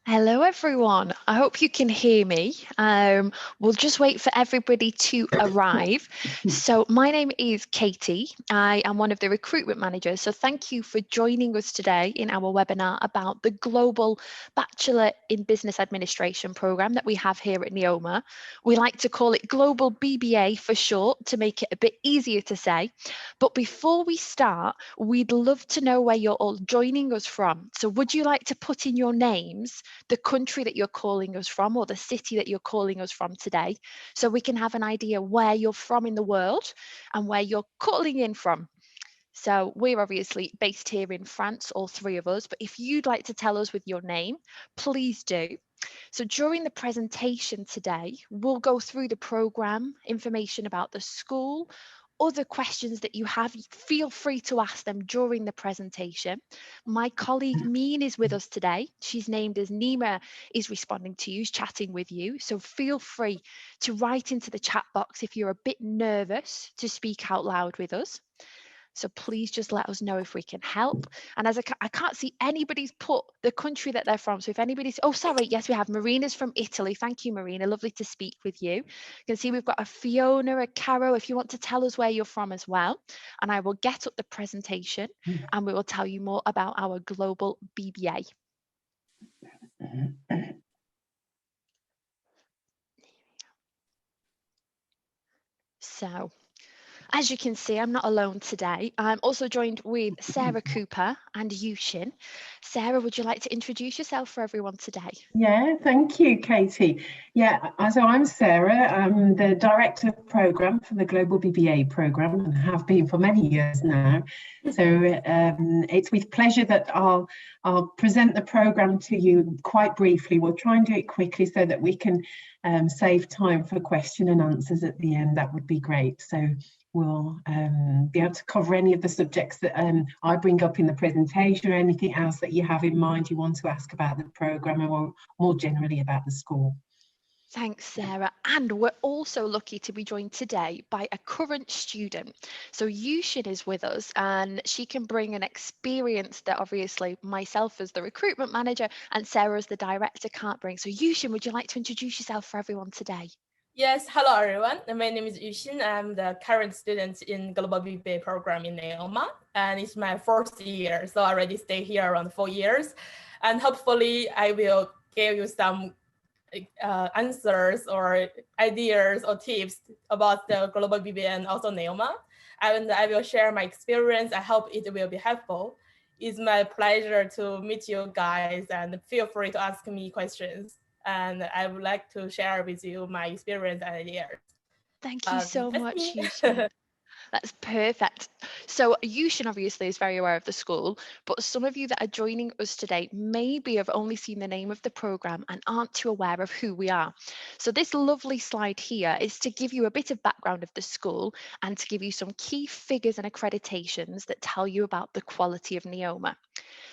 Hello, everyone. I hope you can hear me. We'll just wait for everybody to arrive. So my name is Katie. I am one of the recruitment managers. So thank you for joining us today in our webinar about the Global Bachelor in Business Administration program that we have here at NEOMA. We like to call it Global BBA for short to make it a bit easier to say. But before we start, we'd love to know where you're all joining us from. So would you like to put in your names, the country that you're calling us from, or the city that you're calling us from today, so we can have an idea where you're from in the world and where you're calling in from. So we're obviously based here in France, all three of us, but if you'd like to tell us with your name, please do. So during the presentation today, we'll go through the program, information about the school, other questions that you have, feel free to ask them during the presentation. My colleague Meen is with us today. She's named as NEOMA is responding to you, chatting with you. So feel free to write into the chat box if you're a bit nervous to speak out loud with us. So please just let us know if we can help. And as I can't see anybody's put the country that they're from. So if anybody's, oh, sorry, yes, we have Marina's from Italy. Thank you, Marina. Lovely to speak with you. You can see we've got a Fiona, a Caro, if you want to tell us where you're from as well. And I will get up the presentation and we will tell you more about our Global BBA. So, as you can see, I'm not alone today. I'm also joined with Sarah Cooper and Yushin. Sarah, would you like to introduce yourself for everyone today? Yeah, thank you, Katie. Yeah, so I'm Sarah. I'm the Director of Program for the Global BBA program and have been for many years now. So it's with pleasure that I'll present the program to you quite briefly. We'll try and do it quickly so that we can save time for question and answers at the end. That would be great. So we'll be able to cover any of the subjects that I bring up in the presentation, or anything else that you have in mind you want to ask about the programme or more generally about the school. Thanks, Sarah. And we're also lucky to be joined today by a current student. So Yushin is with us and she can bring an experience that obviously myself as the recruitment manager and Sarah as the director can't bring. So Yushin, would you like to introduce yourself for everyone today? Yes, hello everyone. My name is Yushin. I'm the current student in Global BBA program in NEOMA, and it's my first year. So I already stay here around 4 years, and hopefully I will give you some answers or ideas or tips about the Global BBA and also NEOMA, and I will share my experience. I hope it will be helpful. It's my pleasure to meet you guys, and feel free to ask me questions. And I would like to share with you my experience and ideas. Thank you so much, Yushin. That's perfect. So Yushin obviously is very aware of the school, but some of you that are joining us today maybe have only seen the name of the programme and aren't too aware of who we are. So this lovely slide here is to give you a bit of background of the school and to give you some key figures and accreditations that tell you about the quality of NEOMA.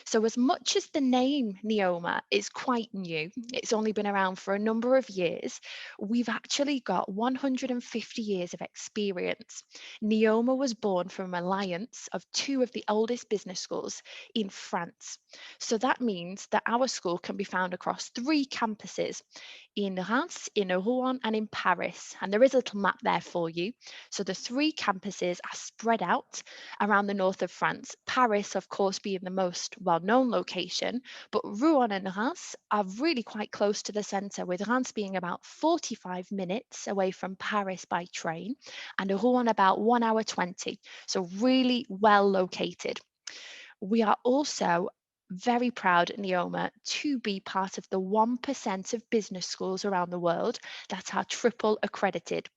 So as much as the name NEOMA is quite new, it's only been around for a number of years, we've actually got 150 years of experience. NEOMA was born from an alliance of two of the oldest business schools in France. So that means that our school can be found across 3 campuses, in Reims, in Rouen and in Paris. And there is a little map there for you. So the 3 campuses are spread out around the north of France, Paris of course being the most well-known location, but Rouen and Reims are really quite close to the centre, with Reims being about 45 minutes away from Paris by train and Rouen about 1 hour 20, so really well located. We are also very proud at NEOMA to be part of the 1% of business schools around the world that are triple accredited.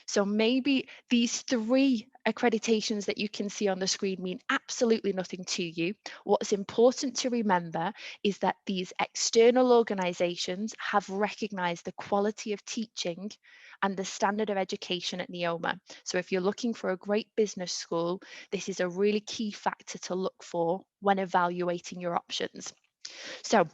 So maybe these 3 accreditations that you can see on the screen mean absolutely nothing to you. What's important to remember is that these external organisations have recognised the quality of teaching and the standard of education at NEOMA. So if you're looking for a great business school, this is a really key factor to look for when evaluating your options. So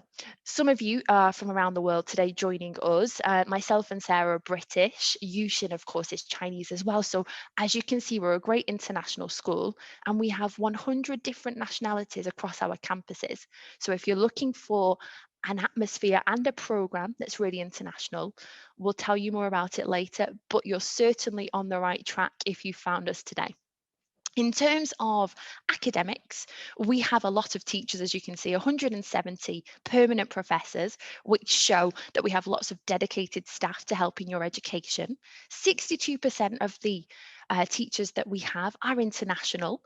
some of you are from around the world today joining us. Myself and Sarah are British. Yushin, of course, is Chinese as well. So as you can see, we're a great international school and we have 100 different nationalities across our campuses. So if you're looking for an atmosphere and a program that's really international. We'll tell you more about it later, but you're certainly on the right track if you found us today. In terms of academics, we have a lot of teachers, as you can see, 170 permanent professors, which show that we have lots of dedicated staff to help in your education. 62% of the teachers that we have are international.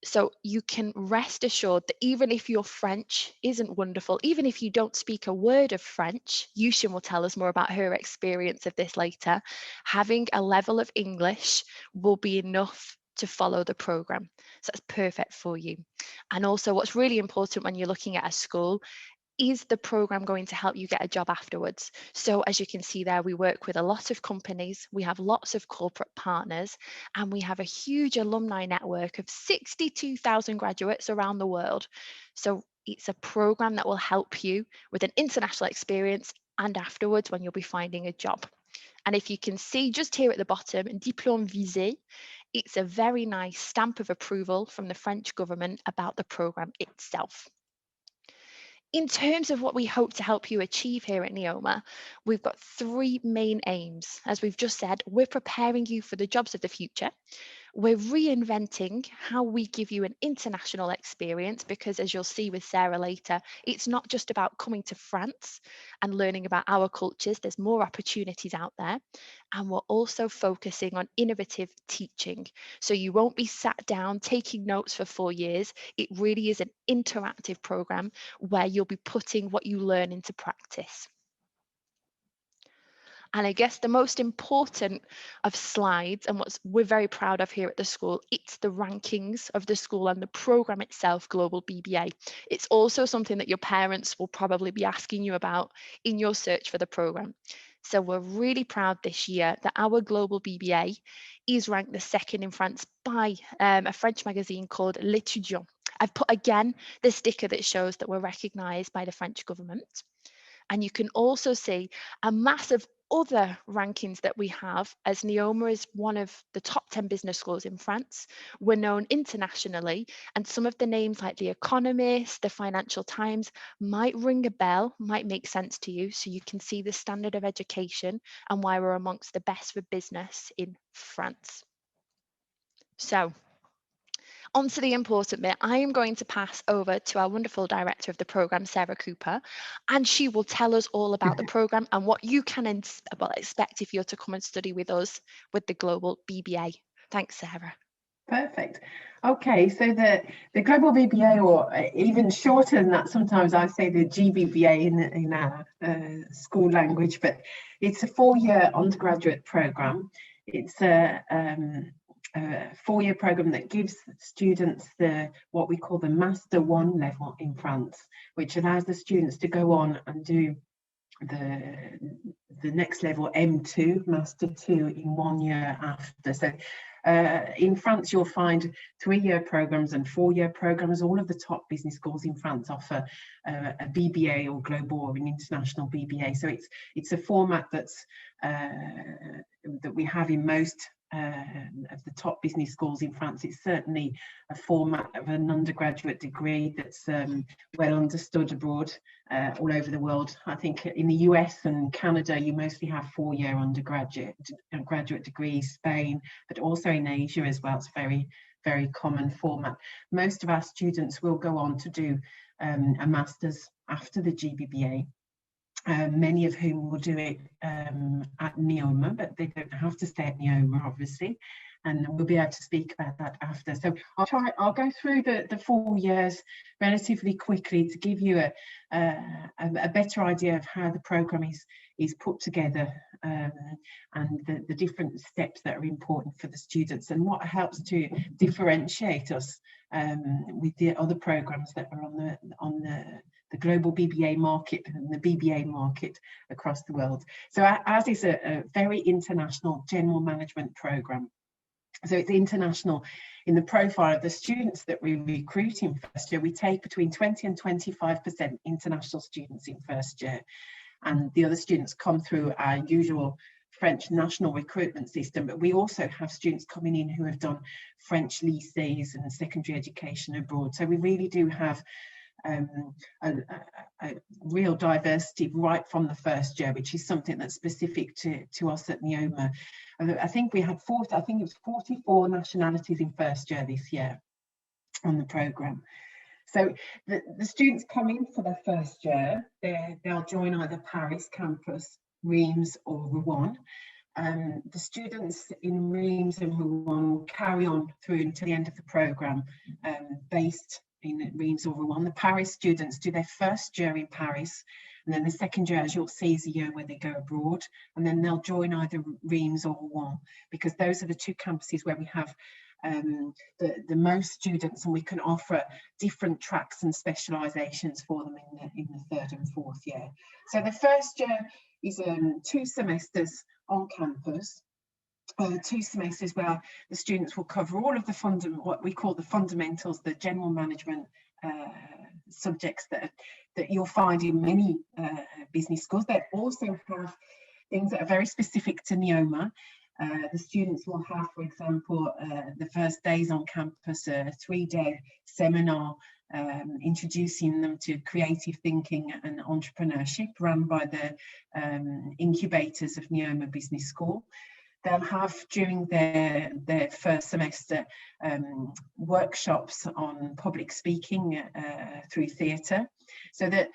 So you can rest assured that even if your French isn't wonderful, even if you don't speak a word of French, Yushin will tell us more about her experience of this later, having a level of English will be enough to follow the program. So that's perfect for you. And also what's really important when you're looking at a school, is the program going to help you get a job afterwards? So as you can see there, we work with a lot of companies, we have lots of corporate partners, and we have a huge alumni network of 62,000 graduates around the world. So it's a program that will help you with an international experience and afterwards when you'll be finding a job. And if you can see just here at the bottom, Diplôme Visé, it's a very nice stamp of approval from the French government about the program itself. In terms of what we hope to help you achieve here at NEOMA, we've got three main aims. As we've just said, we're preparing you for the jobs of the future. We're reinventing how we give you an international experience, because as you'll see with Sarah later, it's not just about coming to France and learning about our cultures. There's more opportunities out there. And we're also focusing on innovative teaching. So you won't be sat down taking notes for 4 years. It really is an interactive program where you'll be putting what you learn into practice. And I guess the most important of slides, and what we're very proud of here at the school, it's the rankings of the school and the program itself, Global BBA. It's also something that your parents will probably be asking you about in your search for the program. So we're really proud this year that our Global BBA is ranked the second in France by a French magazine called L'Étudiant. I've put again the sticker that shows that we're recognised by the French government. And you can also see a massive other rankings that we have, as NEOMA is one of the top 10 business schools in France. We're known internationally, and some of the names like The Economist, the Financial Times might ring a bell, might make sense to you, so you can see the standard of education and why we're amongst the best for business in France. So, on to the important bit. I am going to pass over to our wonderful director of the program, Sarah Cooper, and she will tell us all about the program and what you can expect if you're to come and study with us with the Global BBA. Thanks, Sarah. Perfect. Okay, so the Global BBA, or even shorter than that, sometimes I say the GBBA in our school language, but it's a 4-year undergraduate program. It's a 4-year program that gives students what we call the Master 1 level in France, which allows the students to go on and do the next level, M2, Master 2, in 1 year after. So in France, you'll find 3-year programs and 4-year programs. All of the top business schools in France offer a BBA or global or an international BBA. So it's a format that's that we have in most of the top business schools in France. It's certainly a format of an undergraduate degree that's well understood abroad, all over the world. I think in the US and Canada, you mostly have 4-year graduate degrees, Spain, but also in Asia as well. It's very, very common format. Most of our students will go on to do a master's after the GBBA. Many of whom will do it at NEOMA, but they don't have to stay at NEOMA, obviously, and we'll be able to speak about that after. So I'll go through the 4 years relatively quickly to give you a better idea of how the program is put together, and the different steps that are important for the students, and what helps to differentiate us with the other programs that are on the global BBA market and the BBA market across the world. So ours is a very international general management program. So it's international in the profile of the students that we recruit in first year. We take between 20 and 25% international students in first year, and the other students come through our usual French national recruitment system, but we also have students coming in who have done French lycées and secondary education abroad. So we really do have a real diversity right from the first year, which is something that's specific to us at NEOMA. I think we had 44 nationalities in first year this year on the programme. So the students come in for their first year, they'll join either Paris campus, Reims or Rouen. The students in Reims and Rouen will carry on through until the end of the programme, based in Reims or Rouen. The Paris students do their first year in Paris, and then the second year, as you'll see, is a year where they go abroad, and then they'll join either Reims or Rouen, because those are the two campuses where we have the most students, and we can offer different tracks and specialisations for them in the third and fourth year. So the first year is 2 semesters on campus, 2 semesters where the students will cover all of the what we call the fundamentals, the general management subjects that you'll find in many business schools. They also have things that are very specific to NEOMA. The students will have, for example, the first days on campus, a 3-day seminar introducing them to creative thinking and entrepreneurship, run by the incubators of NEOMA Business School. They'll have, during their first semester, workshops on public speaking through theatre, so that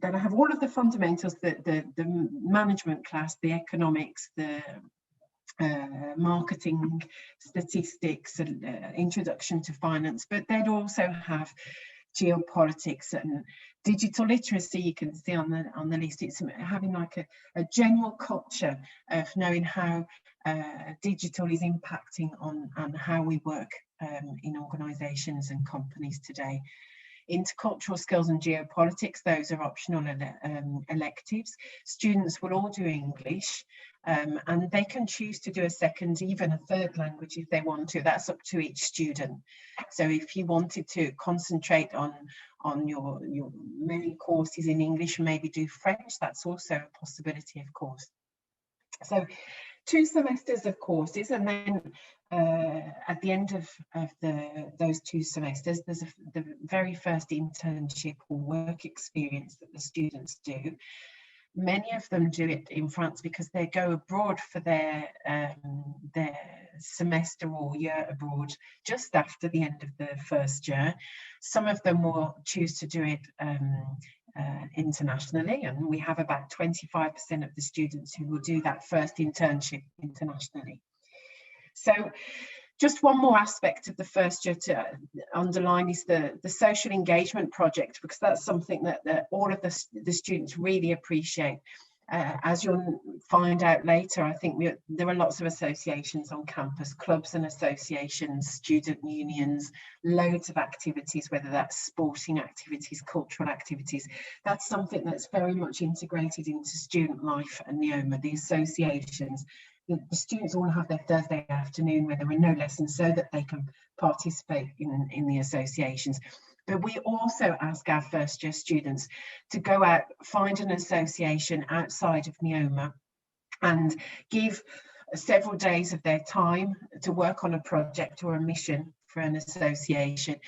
they'll have all of the fundamentals, the management class, the economics, the marketing, statistics, and introduction to finance, but they'd also have geopolitics and digital literacy. You can see on the list, it's having like a general culture of knowing how digital is impacting on how we work in organisations and companies today. Intercultural skills and geopolitics, those are optional electives. Students will all do English, and they can choose to do a second, even a third language if they want to. That's up to each student. So if you wanted to concentrate on your main courses in English and maybe do French, that's also a possibility, of course. So 2 semesters of courses, and then at the end of those 2 semesters, there's the very first internship or work experience that the students do. Many of them do it in France because they go abroad for their semester or year abroad just after the end of the first year. Some of them will choose to do it internationally, and we have about 25% of the students who will do that first internship internationally. So just one more aspect of the first year to underline is the social engagement project, because that's something that all of the students really appreciate. As you'll find out later, I think there are lots of associations on campus, clubs and associations, student unions, loads of activities, whether that's sporting activities, cultural activities. That's something that's very much integrated into student life and NEOMA, the associations. The students all have their Thursday afternoon where there are no lessons, so that they can participate in the associations. But we also ask our first year students to go out, find an association outside of NEOMA and give several days of their time to work on a project or a mission for an association,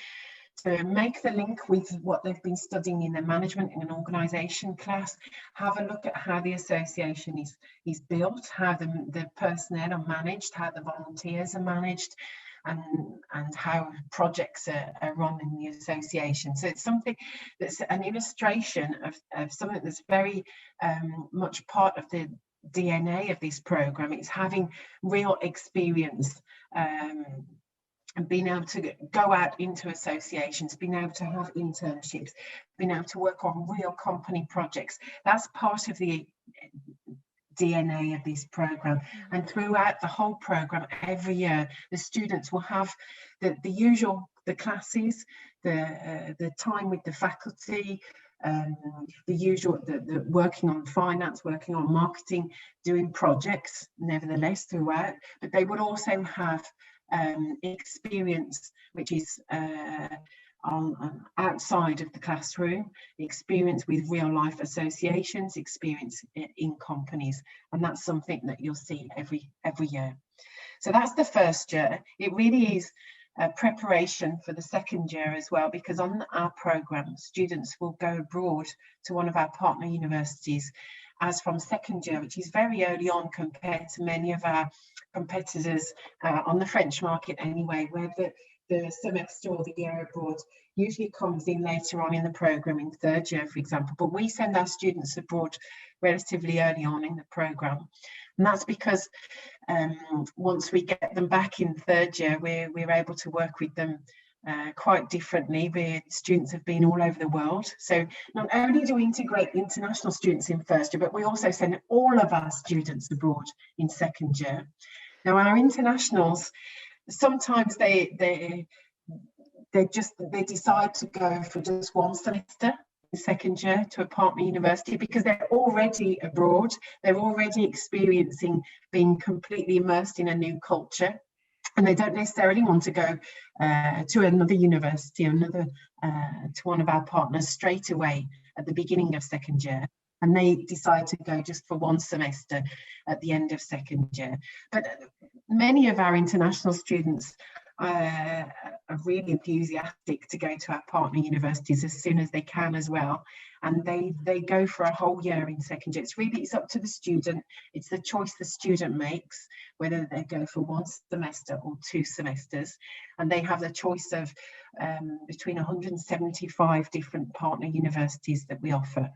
to make the link with what they've been studying in their management in an organisation class, have a look at how the association is built, how the personnel are managed, how the volunteers are managed, and how projects are run in the association. So it's something that's an illustration of something that's very much part of the DNA of this programme. It's having real experience, and being able to go out into associations, being able to have internships, being able to work on real company projects. That's part of the DNA of this programme. And throughout the whole programme, every year, the students will have the usual, the classes, the time with the faculty, the usual, the working on finance, working on marketing, doing projects, nevertheless, throughout. But they would also have experience which is on outside of the classroom, experience with real life associations, experience in companies, and that's something that you'll see every year. So that's the first year. It really is preparation for the second year as well, because on our programme, students will go abroad to one of our partner universities as from second year, which is very early on compared to many of our competitors on the French market anyway, where the semester or the year abroad usually comes in later on in the programme, in third year, for example. But we send our students abroad relatively early on in the programme. And that's because once we get them back in third year, we're able to work with them quite differently. Students have been all over the world. So not only do we integrate international students in first year, but we also send all of our students abroad in second year. Now, our internationals, sometimes they decide to go for just one semester in second year to a partner university because they're already abroad, they're already experiencing being completely immersed in a new culture, and they don't necessarily want to go to another university, to one of our partners straight away at the beginning of second year. And they decide to go just for one semester at the end of second year. But many of our international students are really enthusiastic to go to our partner universities as soon as they can as well. And they go for a whole year in second year. It's up to the student. It's the choice the student makes, whether they go for one semester or 2 semesters. And they have the choice of between 175 different partner universities that we offer.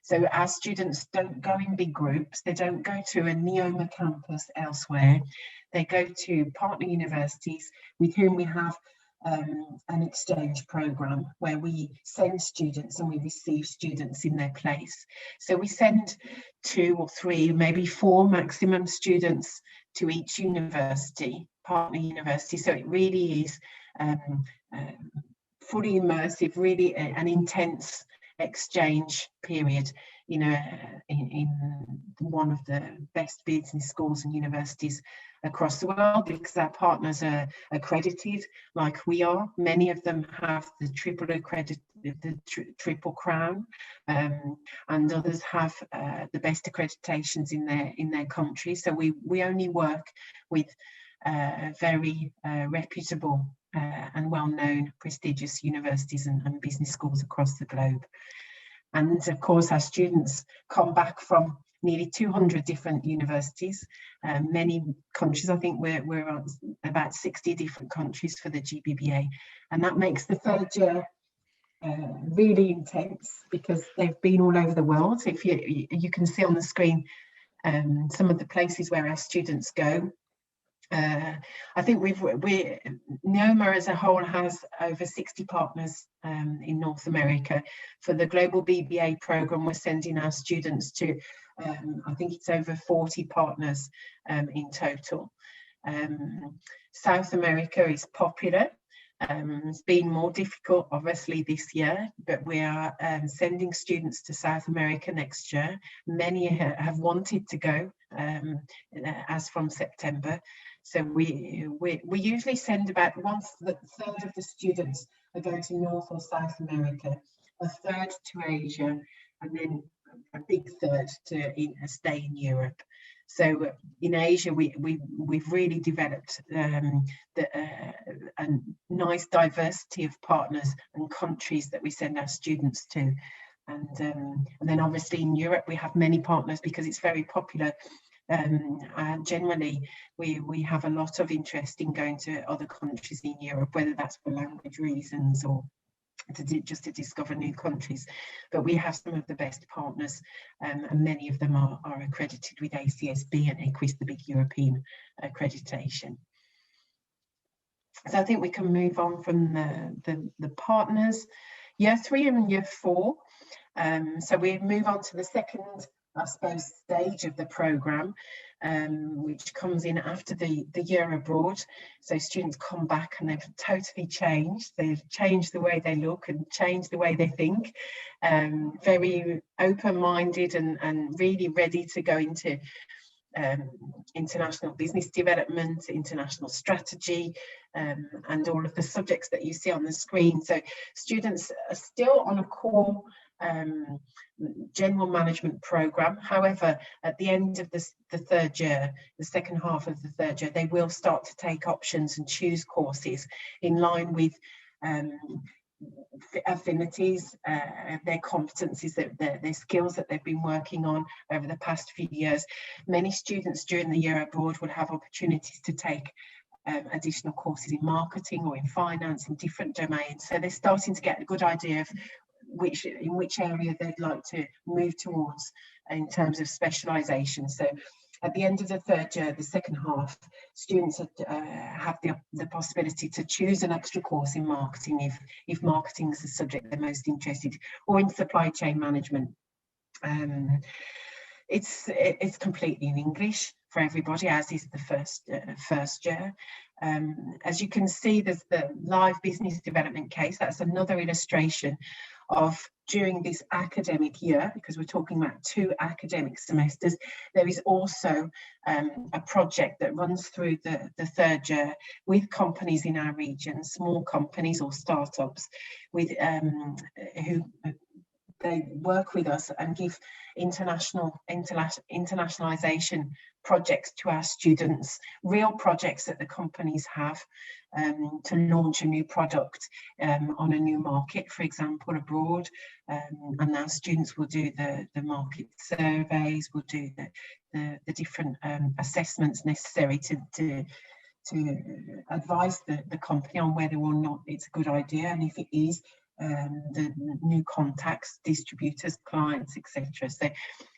So our students don't go in big groups, they don't go to a NEOMA campus elsewhere, they go to partner universities with whom we have an exchange program where we send students and we receive students in their place. So we send 2 or 3, maybe 4 maximum students to each university, partner university. So it really is fully immersive, really an intense exchange period, you know, in one of the best business schools and universities across the world, because our partners are accredited like we are. Many of them have the triple crown, and others have the best accreditations in their country. So we only work with very reputable and well-known prestigious universities and business schools across the globe. And of course, our students come back from nearly 200 different universities, many countries. I think we're on about 60 different countries for the GBBA, and that makes the third year really intense because they've been all over the world. If you can see on the screen some of the places where our students go. I think NEOMA as a whole has over 60 partners in North America. For the Global BBA program, we're sending our students to, I think it's over 40 partners in total. South America is popular. It's been more difficult, obviously, this year, but we are sending students to South America next year. Many have wanted to go as from September. So we usually send about a third of the students are going to North or South America, a third to Asia, and then a big third to stay in Europe. So in Asia, we've really developed a nice diversity of partners and countries that we send our students to. And then obviously in Europe, we have many partners because it's very popular. And generally, we have a lot of interest in going to other countries in Europe, whether that's for language reasons or just to discover new countries. But we have some of the best partners, and many of them are accredited with ACSB and EQUIS, the big European accreditation. So I think we can move on from the partners. Year 3 and year 4. So we move on to the second, I suppose, stage of the programme, which comes in after the year abroad. So students come back and they've totally changed. They've changed the way they look and changed the way they think. Very open-minded and really ready to go into international business development, international strategy, and all of the subjects that you see on the screen. So students are still on a core general management program. However, at the end of the third year, the second half of the third year, they will start to take options and choose courses in line with affinities, their competencies, their skills that they've been working on over the past few years. Many students during the year abroad will have opportunities to take additional courses in marketing or in finance in different domains. So they're starting to get a good idea of in which area they'd like to move towards in terms of specialisation. So at the end of the third year, the second half, students have the possibility to choose an extra course in marketing if marketing is the subject they're most interested, or in supply chain management. It's completely in English for everybody, as is the first year. As you can see, there's the live business development case. That's another illustration of during this academic year, because we're talking about 2 academic semesters, there is also a project that runs through the third year with companies in our region, small companies or startups, with who they work with us and give internationalization projects to our students, real projects that the companies have to launch a new product on a new market, for example, abroad. And our students will do the market surveys, will do the different assessments necessary to advise the company on whether or not it's a good idea, and if it is, the new contacts, distributors, clients, etc. So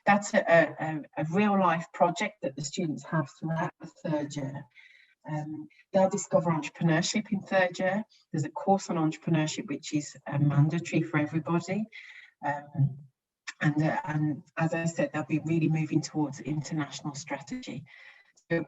that's a real life project that the students have throughout the third year. They'll discover entrepreneurship in third year. There's a course on entrepreneurship which is mandatory for everybody. And as I said, they'll be really moving towards international strategy. So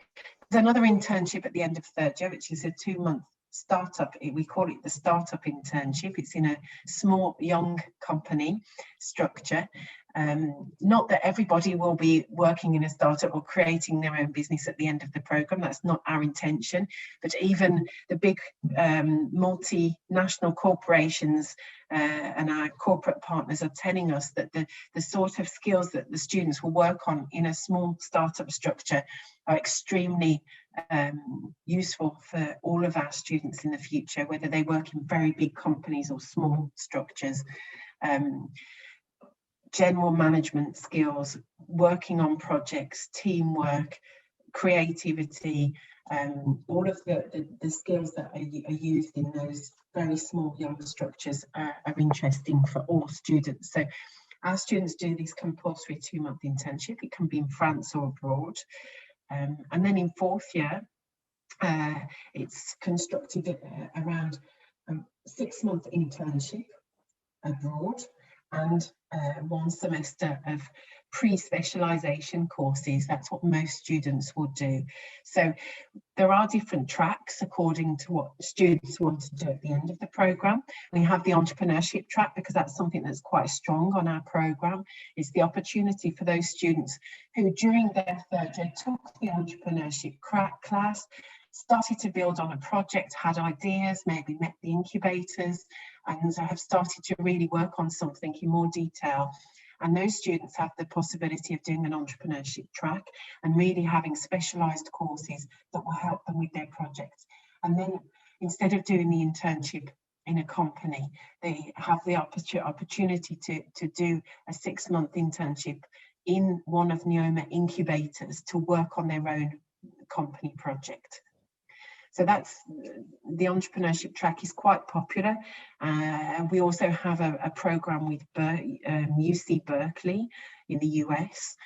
there's another internship at the end of third year, which is a 2-month startup. We call it the startup internship. It's in a small young company structure. Not that everybody will be working in a startup or creating their own business at the end of the program. That's not our intention. But even the big multinational corporations and our corporate partners are telling us that the sort of skills that the students will work on in a small startup structure are extremely useful for all of our students in the future, whether they work in very big companies or small structures. General management skills, working on projects, teamwork, creativity, all of the skills that are used in those very small young structures are interesting for all students. So our students do this compulsory 2-month internship. It can be in France or abroad. And then in fourth year, it's constructed around a 6-month internship abroad and 1 semester of pre-specialisation courses. That's what most students will do. So there are different tracks according to what students want to do at the end of the programme. We have the Entrepreneurship Track because that's something that's quite strong on our programme. It's the opportunity for those students who during their third year took the Entrepreneurship class, started to build on a project, had ideas, maybe met the incubators, and have started to really work on something in more detail. And those students have the possibility of doing an entrepreneurship track and really having specialised courses that will help them with their projects. And then instead of doing the internship in a company, they have the opportunity to do a 6-month internship in one of NEOMA incubators to work on their own company project. So that's the Entrepreneurship Track is quite popular. We also have a program with UC Berkeley in the US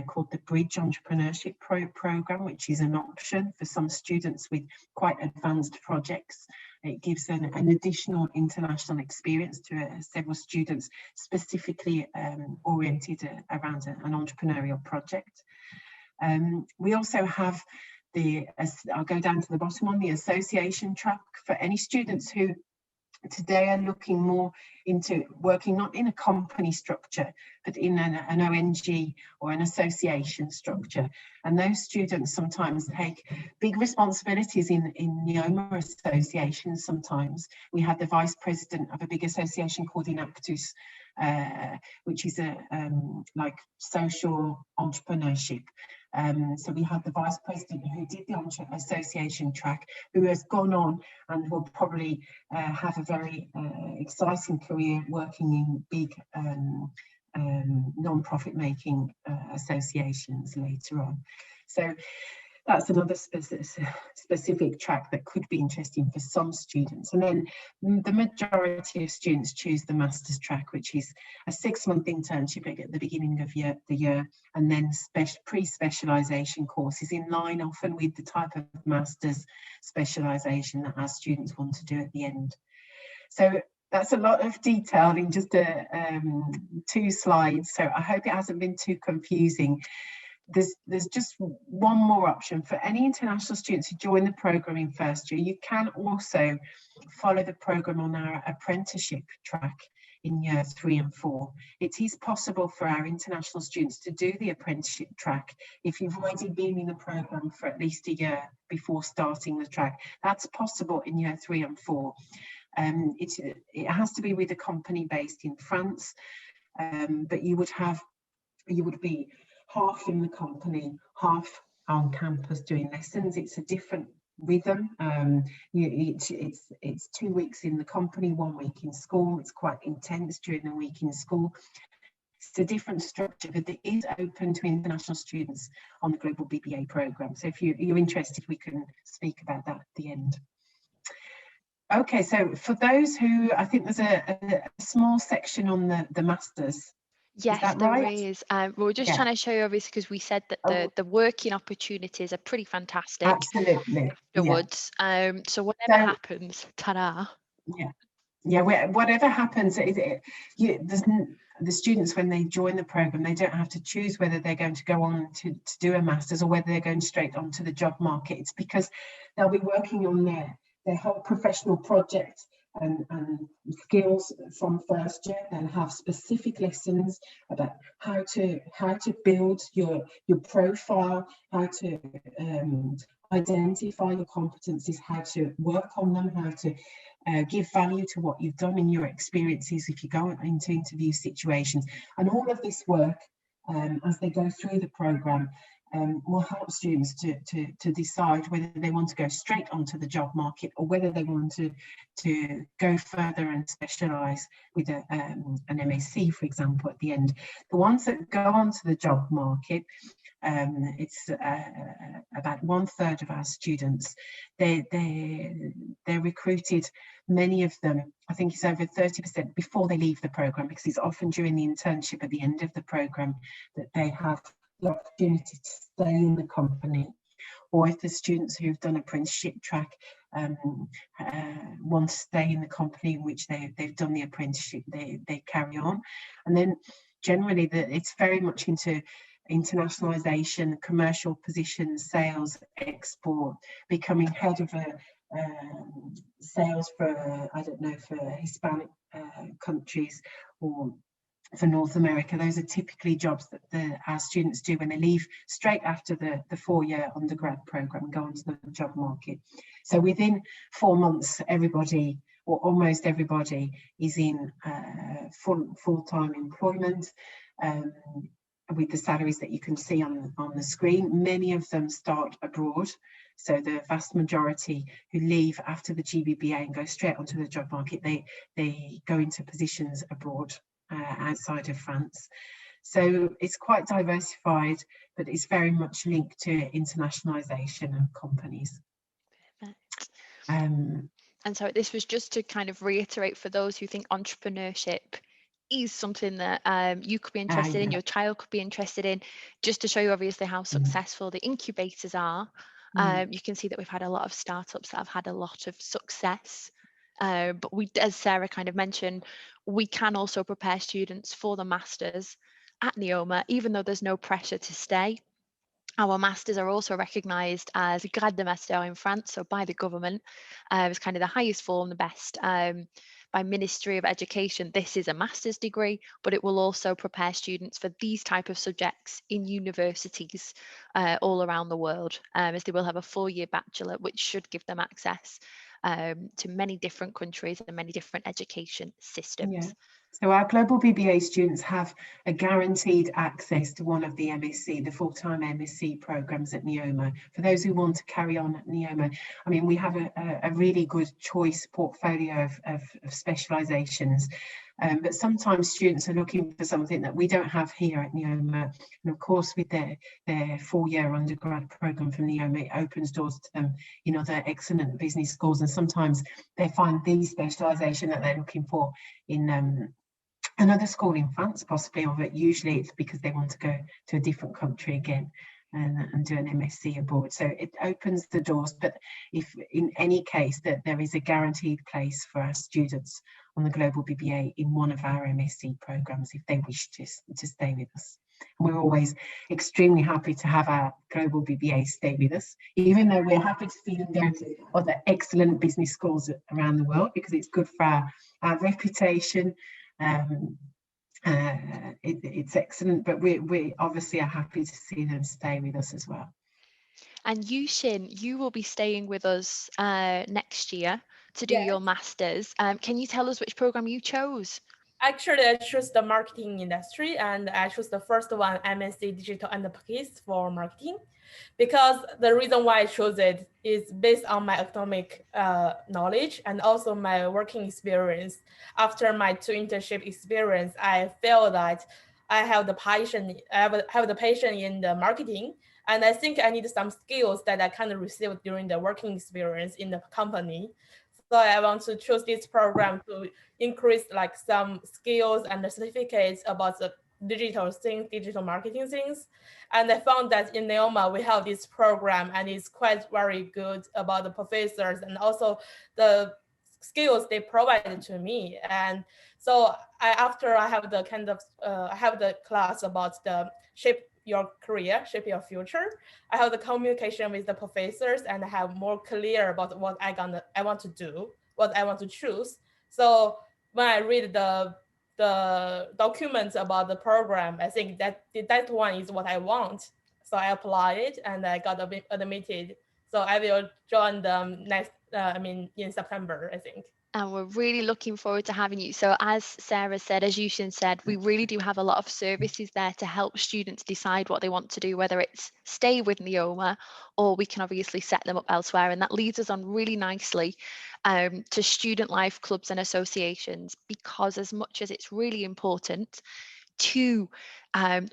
called the Bridge Entrepreneurship Program, which is an option for some students with quite advanced projects. It gives an additional international experience to several students specifically oriented around an entrepreneurial project. We also have I'll go down to the bottom on the association track for any students who today are looking more into working not in a company structure, but in an ONG or an association structure. And those students sometimes take big responsibilities in NEOMA associations sometimes. We had the vice president of a big association called Inactus which is a like social entrepreneurship. So we had the vice president who did the association track, who has gone on and will probably have a very exciting career working in big non-profit making associations later on. So that's another specific track that could be interesting for some students. And then the majority of students choose the master's track, which is a 6-month internship at the beginning of the year, and then pre-specialisation courses in line often with the type of master's specialisation that our students want to do at the end. So that's a lot of detail in just 2 slides. So I hope it hasn't been too confusing. There's just one more option for any international students who join the programme in first year. You can also follow the programme on our apprenticeship track in year 3 and 4. It is possible for our international students to do the apprenticeship track if you've already been in the programme for at least a year before starting the track. That's possible in year 3 and 4. It has to be with a company based in France, but you would be half in the company, half on campus doing lessons. It's a different rhythm. It's 2 weeks in the company, 1 week in school. It's quite intense during the week in school. It's a different structure, but it is open to international students on the Global BBA programme. So if you're interested, we can speak about that at the end. Okay, so for those who, I think there's a small section on the masters. Yes, there is. We're just trying to show you, obviously, because we said that the working opportunities are pretty fantastic. Absolutely. Afterwards. Yeah. So whatever happens, ta-da. Yeah. Whatever happens, the students, when they join the programme, they don't have to choose whether they're going to go on to do a master's or whether they're going straight onto the job market. It's because they'll be working on their whole professional project and skills from first year. They'll have specific lessons about how to build your profile, how to identify your competencies, how to work on them, how to give value to what you've done in your experiences if you go into interview situations. And all of this work, as they go through the programme, will help students to decide whether they want to go straight onto the job market or whether they want to go further and specialise with an MSc, for example, at the end. The ones that go onto the job market, it's about 1/3 of our students. They're recruited, many of them, I think it's over 30% before they leave the programme, because it's often during the internship at the end of the programme that they have the opportunity to stay in the company. Or if the students who've done apprenticeship track want to stay in the company in which they've done the apprenticeship, they carry on. And then generally it's very much into internationalization, commercial positions, sales, export, becoming head of a sales for, I don't know, for Hispanic countries or for North America. Those are typically jobs that our students do when they leave straight after the 4-year undergrad program and go onto the job market. So within 4 months, everybody, or almost everybody, is in full-time employment with the salaries that you can see on the screen. Many of them start abroad. So the vast majority who leave after the GBBA and go straight onto the job market, they go into positions abroad. Outside of France. So it's quite diversified, but it's very much linked to internationalization of companies. And so this was just to kind of reiterate for those who think entrepreneurship is something that you could be interested in, your child could be interested in, just to show you obviously how successful the incubators are. You can see that we've had a lot of startups that have had a lot of success. But we, as Sarah kind of mentioned, we can also prepare students for the masters at NEOMA, even though there's no pressure to stay. Our masters are also recognised as grade de master in France, so by the government. It's kind of the highest form, the best. By Ministry of Education, this is a master's degree, but it will also prepare students for these type of subjects in universities all around the world, as they will have a 4-year bachelor, which should give them access to many different countries and many different education systems. Yeah. So our Global BBA students have a guaranteed access to one of the MSc, the full-time MSc programs at NEOMA. For those who want to carry on at NEOMA, I mean, we have a really good choice portfolio of specializations. But sometimes students are looking for something that we don't have here at NEOMA. And of course, with their 4-year undergrad program from NEOMA, it opens doors to them in other excellent business schools. And sometimes they find the specialization that they're looking for in another school in France, possibly, or usually it's because they want to go to a different country again and do an MSc abroad. So it opens the doors, but if in any case that there is a guaranteed place for our students on the Global BBA in one of our MSc programs if they wish to stay with us. And we're always extremely happy to have our Global BBA stay with us, even though we're happy to see them go to other excellent business schools around the world, because it's good for our reputation. It's excellent, but we obviously are happy to see them stay with us as well. And Yushin, you will be staying with us next year to do your master's. Can you tell us which program you chose? Actually, I chose the marketing industry, and I chose the first one, MSc Digital Enterprise for marketing, because the reason why I chose it is based on my academic knowledge and also my working experience. After my 2 internship experience, I feel that I have the passion. I have the passion in the marketing, and I think I need some skills that I kind of received during the working experience in the company. So I want to choose this program to increase like some skills and the certificates about the digital things, digital marketing things. And I found that in NEOMA, we have this program and it's quite very good about the professors and also the skills they provided to me. And so after I have the kind of, I have the class about the shape your career, shape your future. I have the communication with the professors and I have more clear about what I want to do, what I want to choose. So when I read the documents about the program, I think that one is what I want. So I applied it and I got admitted. So I will join them next, in September, I think. And we're really looking forward to having you. So as Sarah said, as Yushin said, we really do have a lot of services there to help students decide what they want to do, whether it's stay with NEOMA or we can obviously set them up elsewhere. And that leads us on really nicely to student life clubs and associations, because as much as it's really important to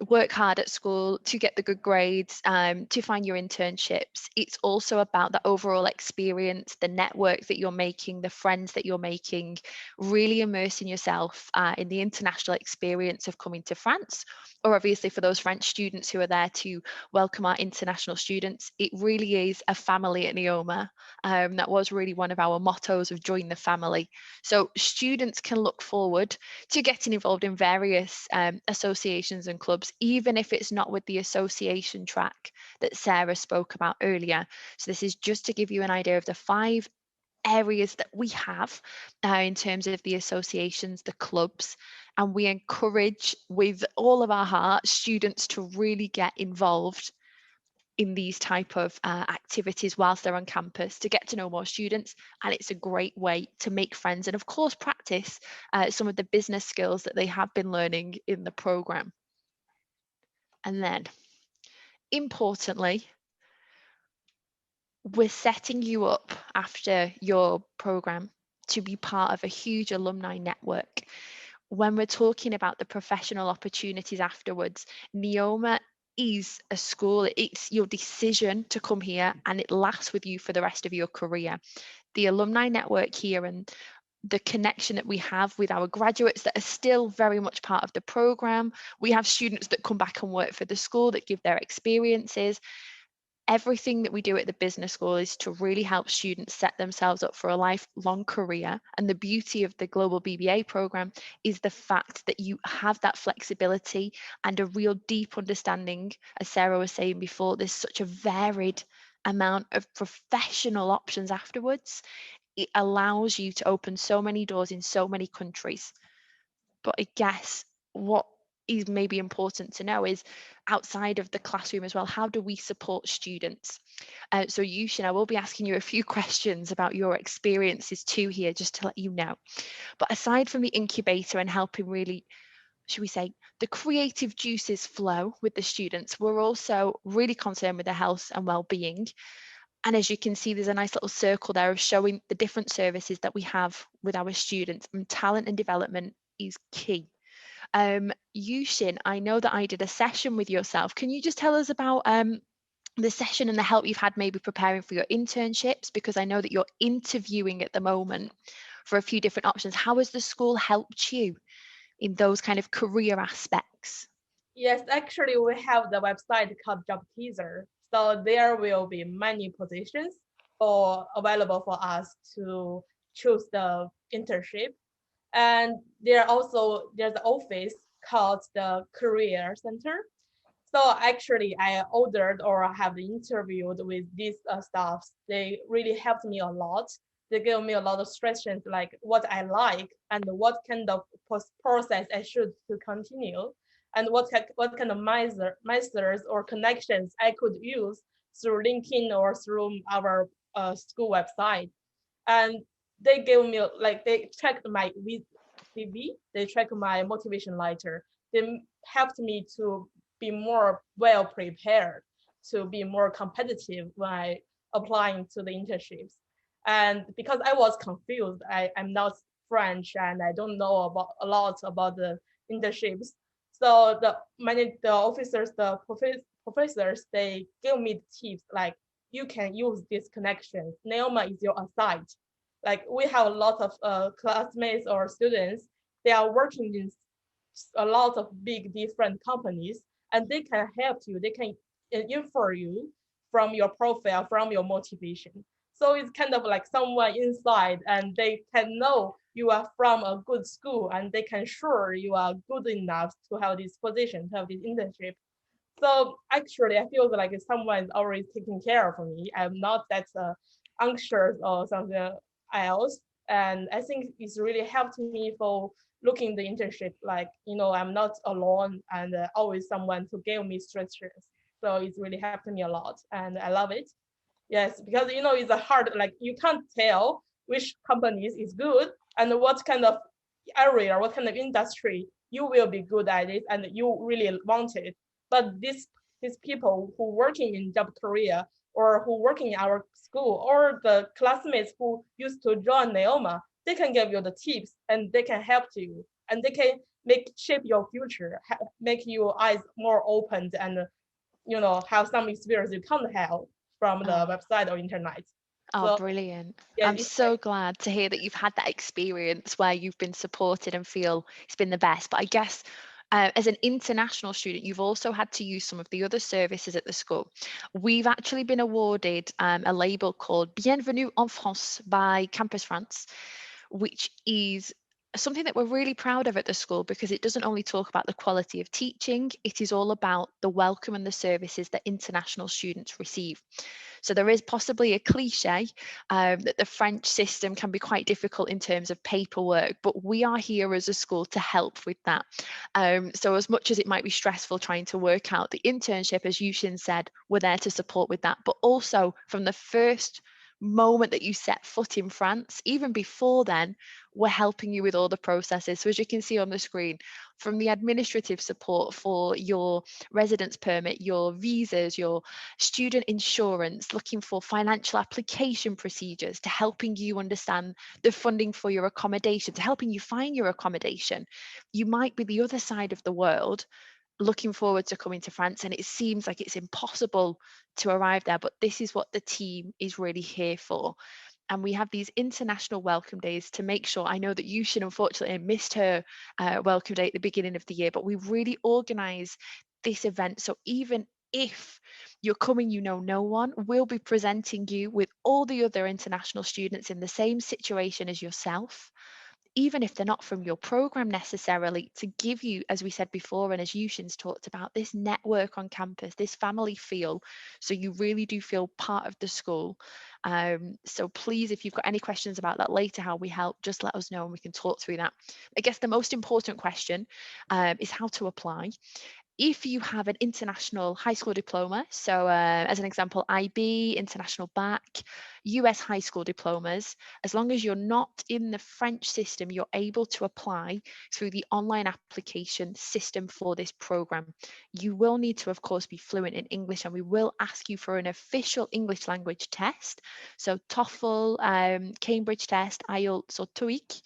work hard at school, to get the good grades, to find your internships, it's also about the overall experience, the network that you're making, the friends that you're making, really immersing yourself in the international experience of coming to France, or obviously for those French students who are there to welcome our international students. It really is a family at NEOMA. That was really one of our mottos, of join the family. So students can look forward to getting involved in various associations and clubs, even if it's not with the association track that Sarah spoke about earlier. So this is just to give you an idea of the 5 areas that we have in terms of the associations, the clubs, and we encourage with all of our heart students to really get involved in these type of activities whilst they're on campus, to get to know more students. And it's a great way to make friends and of course practice some of the business skills that they have been learning in the program. And then importantly, we're setting you up after your program to be part of a huge alumni network. When we're talking about the professional opportunities afterwards, NEOMA is a school. It's your decision to come here and it lasts with you for the rest of your career. The alumni network here and the connection that we have with our graduates that are still very much part of the program. We have students that come back and work for the school that give their experiences. Everything that we do at the business school is to really help students set themselves up for a lifelong career. And the beauty of the Global BBA program is the fact that you have that flexibility and a real deep understanding. As Sarah was saying before, there's such a varied amount of professional options afterwards. It allows you to open so many doors in so many countries. But I guess what is maybe important to know is outside of the classroom as well, how do we support students? So Yushin, I will be asking you a few questions about your experiences too here, just to let you know. But aside from the incubator and helping really, should we say, the creative juices flow with the students, we're also really concerned with their health and well-being. And as you can see, there's a nice little circle there of showing the different services that we have with our students, and talent and development is key. Yushin, I know that I did a session with yourself. Can you just tell us about the session and the help you've had maybe preparing for your internships? Because I know that you're interviewing at the moment for a few different options. How has the school helped you in those kind of career aspects? Yes, actually, we have the website called Job Teaser. So there will be many positions available for us to choose the internship. And there's an office called the Career Center. So actually, I ordered or have interviewed with these staffs. They really helped me a lot. They gave me a lot of suggestions like what I like and what kind of process I should to continue, and what kind of masters or connections I could use through LinkedIn or through our school website. And they gave me like they checked my CV, they checked my motivation letter. They helped me to be more well prepared, to be more competitive when I applying to the internships. And because I was confused, I'm not French and I don't know about a lot about the internships. So the officers, the professors, they gave me tips like you can use this connection. NEOMA is your aside. Like we have a lot of classmates or students, they are working in a lot of big different companies, and they can help you. They can infer you from your profile, from your motivation. So it's kind of like someone inside, and they can know you are from a good school, and they can sure you are good enough to have this position, to have this internship. So actually, I feel like someone is always taking care of me. I'm not that anxious or something else. And I think it's really helped me for looking the internship. Like, I'm not alone and always someone to give me structures. So it's really helped me a lot and I love it. Yes, because, it's a hard, like you can't tell which companies is good and what kind of area, what kind of industry you will be good at it and you really want it. But these people who working in job career or who working in our school or the classmates who used to join NEOMA, they can give you the tips and they can help you and they can shape your future, make your eyes more opened and have some experience you can't have from the website or internet. Oh, So, brilliant. yeah, I'm so glad to hear that you've had that experience where you've been supported and feel it's been the best. But I guess as an international student, you've also had to use some of the other services at the school. We've actually been awarded a label called Bienvenue en France by Campus France, which is something that we're really proud of at the school because it doesn't only talk about the quality of teaching, it is all about the welcome and the services that international students receive. So there is possibly a cliche that the French system can be quite difficult in terms of paperwork, but we are here as a school to help with that. So as much as it might be stressful trying to work out the internship, as Yushin said, we're there to support with that, but also from the first moment that you set foot in France, even before then, we're helping you with all the processes. So as you can see on the screen, from the administrative support for your residence permit, your visas, your student insurance, looking for financial application procedures, to helping you understand the funding for your accommodation, to helping you find your accommodation. You might be the other side of the world looking forward to coming to France and it seems like it's impossible to arrive there, but this is what the team is really here for. And we have these international welcome days to make sure. I know that Yushin unfortunately missed her welcome day at the beginning of the year, but we really organise this event. So even if you're coming, you know no one, we'll be presenting you with all the other international students in the same situation as yourself, even if they're not from your program necessarily, to give you, as we said before, and as Yushin's talked about, this network on campus, this family feel, so you really do feel part of the school. So please, if you've got any questions about that later, how we help, just let us know and we can talk through that. I guess the most important question is how to apply. If you have an international high school diploma, so as an example, IB, international BAC, US high school diplomas, as long as you're not in the French system, you're able to apply through the online application system for this program. You will need to, of course, be fluent in English, and we will ask you for an official English language test. So TOEFL, Cambridge test, IELTS or TOEIC.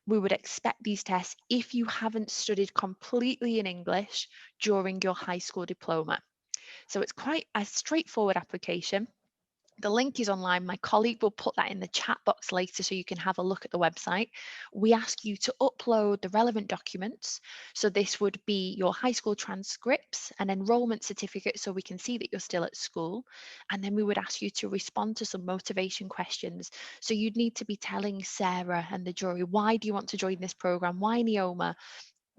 We would expect these tests if you haven't studied completely in English during your high school diploma. So it's quite a straightforward application. The link is online. My colleague will put that in the chat box later so you can have a look at the website. We ask you to upload the relevant documents. So this would be your high school transcripts, an enrollment certificate so we can see that you're still at school. And then we would ask you to respond to some motivation questions. So you'd need to be telling Sarah and the jury, why do you want to join this program? Why NEOMA?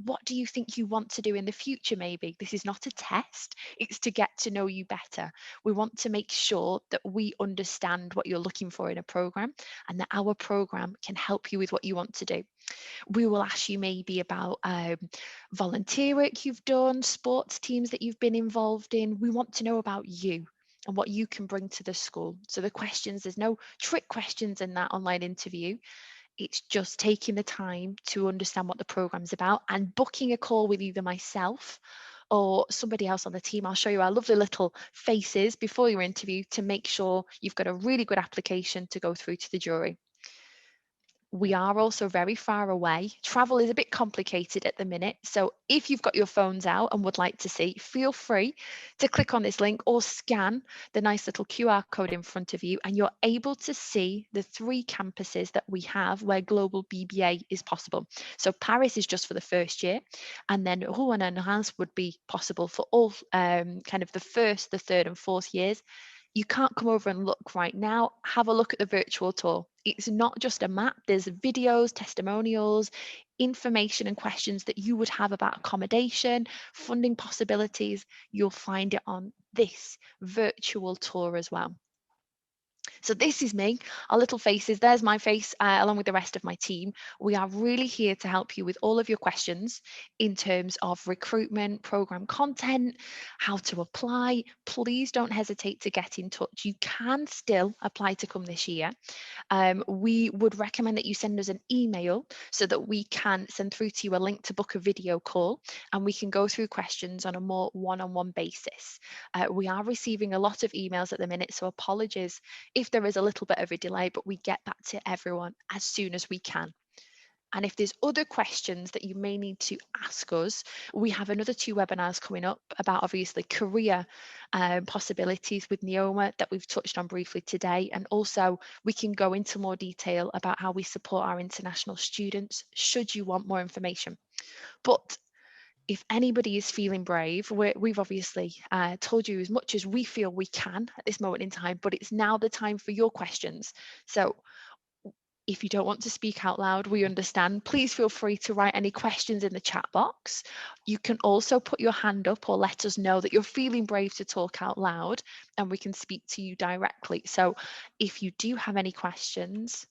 What do you think you want to do in the future? Maybe this is not a test, it's to get to know you better. We want to make sure that we understand what you're looking for in a program and that our program can help you with what you want to do. We will ask you maybe about volunteer work you've done, sports teams that you've been involved in. We want to know about you and what you can bring to the school. So the questions, there's no trick questions in that online interview. It's just taking the time to understand what the program's about and booking a call with either myself or somebody else on the team. I'll show you our lovely little faces before your interview to make sure you've got a really good application to go through to the jury. We are also very far away. Travel is a bit complicated at the minute. So if you've got your phones out and would like to see, feel free to click on this link or scan the nice little QR code in front of you, and you're able to see the 3 campuses that we have where Global BBA is possible. So Paris is just for the first year, and then Rouen and Reims would be possible for all kind of the first, the third and fourth years. You can't come over and look right now. Have a look at the virtual tour. It's not just a map. There's videos, testimonials, information and questions that you would have about accommodation, funding possibilities. You'll find it on this virtual tour as well. So this is me, our little faces. There's my face along with the rest of my team. We are really here to help you with all of your questions in terms of recruitment, program content, how to apply. Please don't hesitate to get in touch. You can still apply to come this year. We would recommend that you send us an email so that we can send through to you a link to book a video call and we can go through questions on a more one-on-one basis. We are receiving a lot of emails at the minute, so apologies if there is a little bit of a delay, but we get back to everyone as soon as we can. And if there's other questions that you may need to ask us, we have another 2 webinars coming up about obviously career possibilities with NEOMA that we've touched on briefly today. And also we can go into more detail about how we support our international students should you want more information. But if anybody is feeling brave, we've obviously told you as much as we feel we can at this moment in time, but it's now the time for your questions. So if you don't want to speak out loud, we understand. Please feel free to write any questions in the chat box. You can also put your hand up or let us know that you're feeling brave to talk out loud and we can speak to you directly. So if you do have any questions,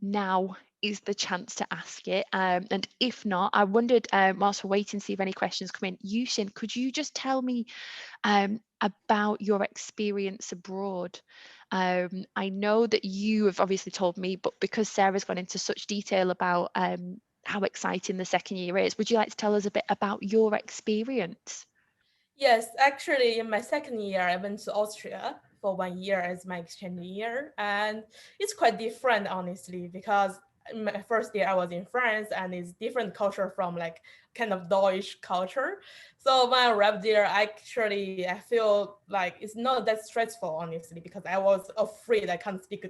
now is the chance to ask it. And if not, I wondered, whilst we're waiting to see if any questions come in, Yushin, could you just tell me about your experience abroad? I know that you have obviously told me, but because Sarah's gone into such detail about how exciting the second year is, would you like to tell us a bit about your experience? Yes, actually, in my second year, I went to Austria for 1 year as my exchange year. And it's quite different, honestly, because in my first year I was in France and it's different culture from like kind of Deutsch culture. So when I arrived there, actually, I feel like it's not that stressful, honestly, because I was afraid I can't speak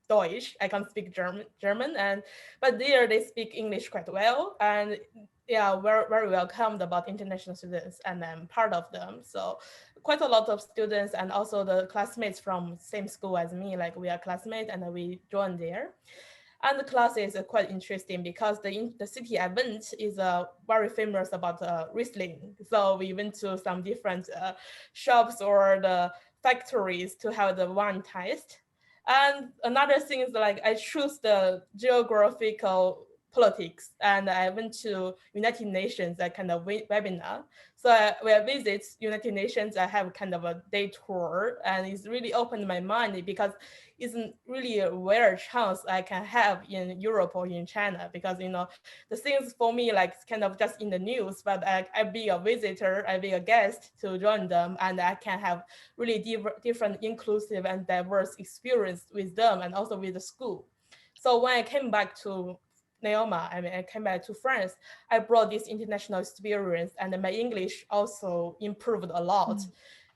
Deutsch, I can't speak German, but there they speak English quite well, and yeah, very welcomed about international students, and I'm part of them. So quite a lot of students and also the classmates from same school as me, like we are classmates and we joined there. And the classes are quite interesting because the city I went is very famous about Riesling. So we went to some different shops or the factories to have the wine taste. And another thing is like I choose the geographical politics, and I went to United Nations, that kind of webinar. So when I visit United Nations, I have kind of a day tour, and it's really opened my mind because it's really a rare chance I can have in Europe or in China, because the things for me like kind of just in the news, but I be a visitor, I be a guest to join them, and I can have really different inclusive and diverse experience with them and also with the school. So when I came back to NEOMA, I came back to France, I brought this international experience, and my English also improved a lot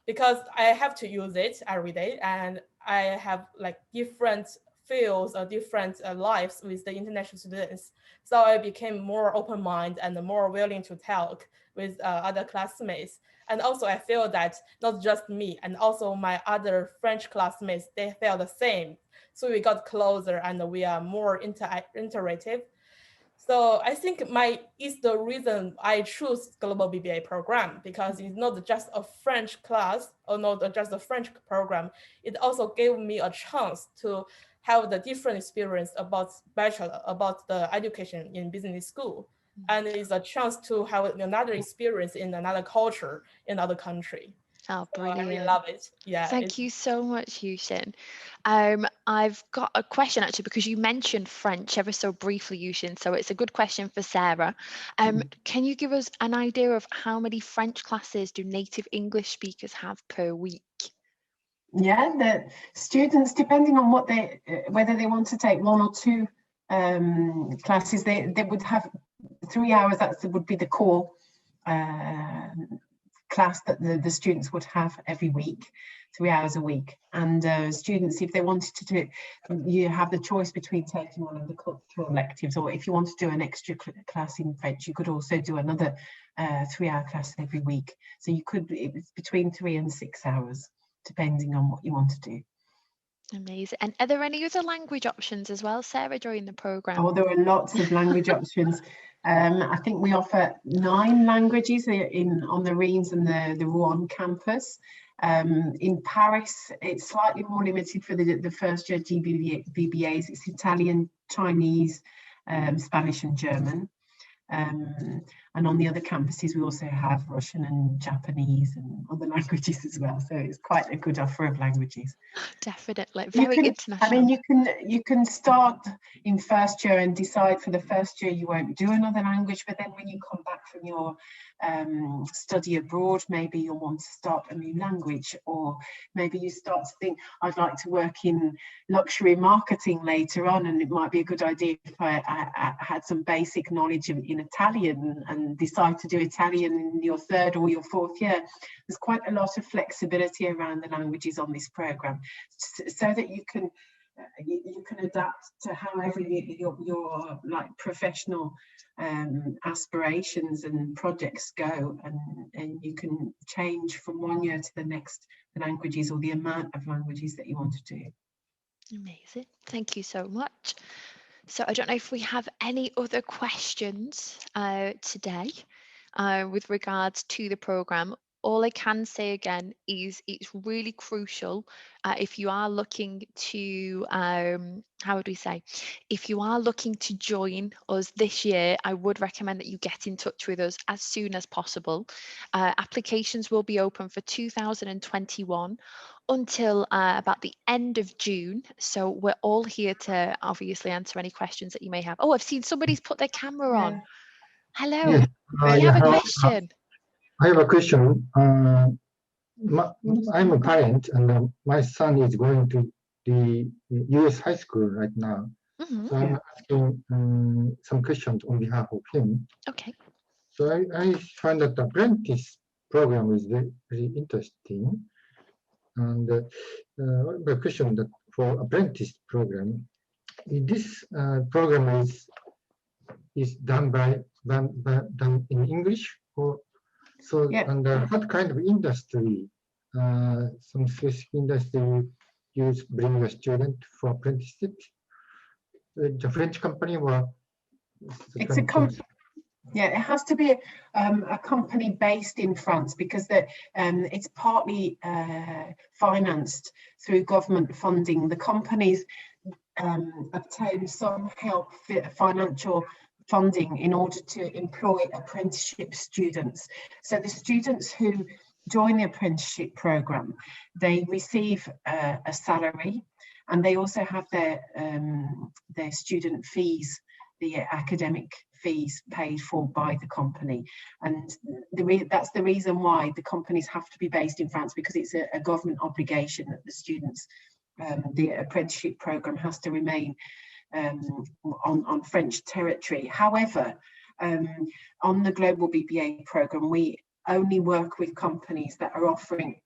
because I have to use it every day, and I have like different fields or different lives with the international students. So I became more open-minded and more willing to talk with other classmates. And also I feel that not just me, and also my other French classmates, they felt the same. So we got closer and we are more interactive. So I think is the reason I choose Global BBA program, because it's not just a French class or not just a French program. It also gave me a chance to have the different experience about bachelor, about the education in business school. And it's a chance to have another experience in another culture, in another country. Oh, So brilliant. I really love it. Yeah. Thank you so much, Yushin. I've got a question actually, because you mentioned French ever so briefly, Yushin, so it's a good question for Sarah. Can you give us an idea of how many French classes do native English speakers have per week? Yeah, the students, depending on what whether they want to take one or two classes, they would have 3 hours. That would be the core class that the students would have every week, 3 hours a week. And students, if they wanted to do it, you have the choice between taking one of the cultural electives, or if you want to do an extra class in French, you could also do another 3-hour class every week. So you could, it's between 3 and 6 hours, depending on what you want to do. Amazing. And are there any other language options as well, Sarah, during the programme? Oh, there are lots of language options. I think we offer 9 languages on the Reims and the Rouen campus. In Paris, it's slightly more limited for the first year BBAs. It's Italian, Chinese, Spanish and German. And on the other campuses, we also have Russian and Japanese and other languages as well. So it's quite a good offer of languages. Definitely, very international. I mean, you can start in first year and decide for the first year you won't do another language, but then when you come back from your study abroad, maybe you'll want to start a new language, or maybe you start to think, I'd like to work in luxury marketing later on, and it might be a good idea if I had some basic knowledge in Italian, and decide to do Italian in your 3rd or your 4th year. There's quite a lot of flexibility around the languages on this program, so that you can adapt to however your like professional aspirations and projects go, and you can change from one year to the next the languages or the amount of languages that you want to do. Amazing, thank you so much. So I don't know if we have any other questions today with regards to the programme. All I can say again is it's really crucial if you are looking to, how would we say, if you are looking to join us this year, I would recommend that you get in touch with us as soon as possible. Applications will be open for 2021 until about the end of June. So we're all here to obviously answer any questions that you may have. Oh, I've seen somebody's put their camera on. Hello, yes. you have a question? I have a question. I'm a parent, and my son is going to the US high school right now. So I'm asking some questions on behalf of him. Okay. So I find that the apprentice program is very, very interesting. And the question that for apprentice program, this program is done in English, or so? Yeah. And what kind of industry, some specific industry, you bring a student for apprenticeship? the French company or It's a company. Yeah, it has to be a company based in France because it's partly financed through government funding. The companies obtain some help, financial funding, in order to employ apprenticeship students. So the students who join the apprenticeship program, they receive a salary, and they also have their student fees, the academic fees, paid for by the company. And that's the reason why the companies have to be based in France, because it's a government obligation that the students, the apprenticeship program has to remain on French territory. However, on the Global BBA program, we only work with companies that are offering